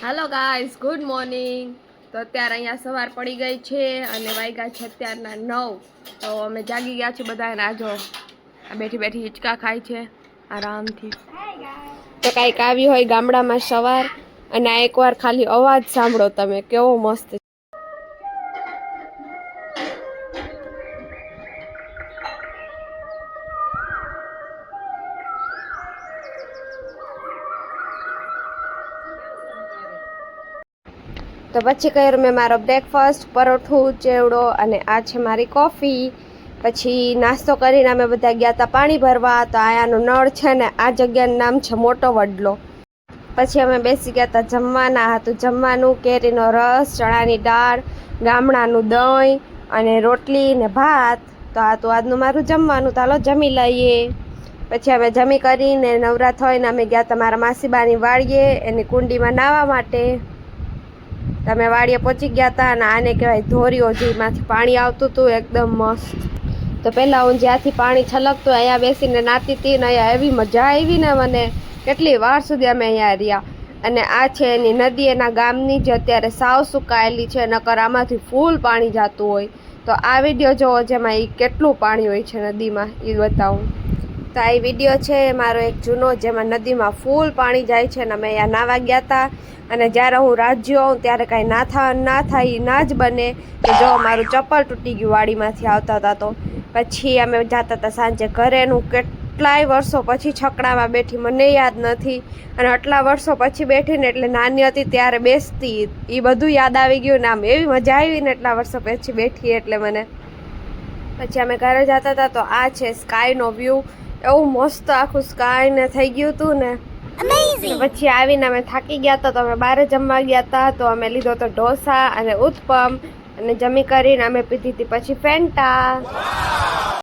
Hello guys, good morning. તો અત્યારે અહીંયા સવાર પડી ગઈ છે અને વાગ્યા છે અત્યારના 9. તો અમે જાગી ગયા છીએ બધા. આજો આ બેઠી બેઠી હિંચકા ખાય છે આરામથી. તો કાંઈક આવી હોય ગામડામાં સવાર, અને આ એકવાર ખાલી અવાજ સાંભળો તમે, કેવો મસ્ત. તો પછી કર્યો મેં મારો બ્રેકફાસ્ટ, પરોઠું, ચેવડો, અને આ છે મારી કોફી. પછી નાસ્તો કરીને અમે બધા ગયા હતા પાણી ભરવા. તો આયાનો નળ છે ને, આ જગ્યાનું નામ છે મોટો વડલો. પછી અમે બેસી ગયા હતા જમવાના. હતું જમવાનું કેરીનો રસ, ચણાની દાળ, ગામડાનું દહીં અને રોટલી ને ભાત. તો આ તો આજનું મારું જમવાનું. ચાલો જમી લઈએ. પછી અમે જમી કરીને નવરા થઈને અમે ગયા હતા મારા માસીબાની વાડીએ, એની કુંડીમાં નાહવા માટે. તમે વાડીએ પહોંચી ગયા હતા અને આને કહેવાય ધોરીઓ, જેમાંથી પાણી આવતું હતું એકદમ મસ્ત. તો પહેલાં હું જ્યાંથી પાણી છલકતું અહીંયા બેસીને નાતી હતી ને અહીંયા એવી મજા આવી ને મને. કેટલી વાર સુધી અમે અહીંયા રહ્યા. અને આ છે એની નદી, એના ગામની, જે અત્યારે સાવ સુકાયેલી છે, નકર આમાંથી ફૂલ પાણી જતું હોય. તો આ વિડીયો જોવો જેમાં એ કેટલું પાણી હોય છે નદીમાં, એ બતાવું. તો આ વિડીયો છે મારો એક જૂનો, જેમાં નદીમાં ફૂલ પાણી જાય છે અને અમે અહીંયા નાવા ગયા હતા. અને જ્યારે હું રાજ્યો આવું ત્યારે કાંઈ ના થાય ના જ બને કે જો મારું ચપ્પલ તૂટી ગયું વાડીમાંથી આવતા હતા. તો પછી અમે જતા હતા સાંજે ઘરે. હું કેટલાય વર્ષો પછી છકડામાં બેઠી, મને યાદ નથી. અને આટલા વર્ષો પછી બેઠીને, એટલે નાની હતી ત્યારે બેસતી, એ બધું યાદ આવી ગયું ને આમ એવી મજા આવી ને એટલા વર્ષો પછી બેઠી એટલે મને. પછી અમે ઘરે જતા હતા. તો આ છે સ્કાયનો વ્યૂ. એવું મસ્ત આખું સ્કાય ને થઈ ગયું હતું ને. પછી આવીને અમે થાકી ગયા હતા, તો અમે બહાર જમવા ગયા હતા. તો અમે લીધો તો ઢોસા અને ઉત્પમ, અને જમી કરીને અમે પીધી હતી પછી ફેન્ટા.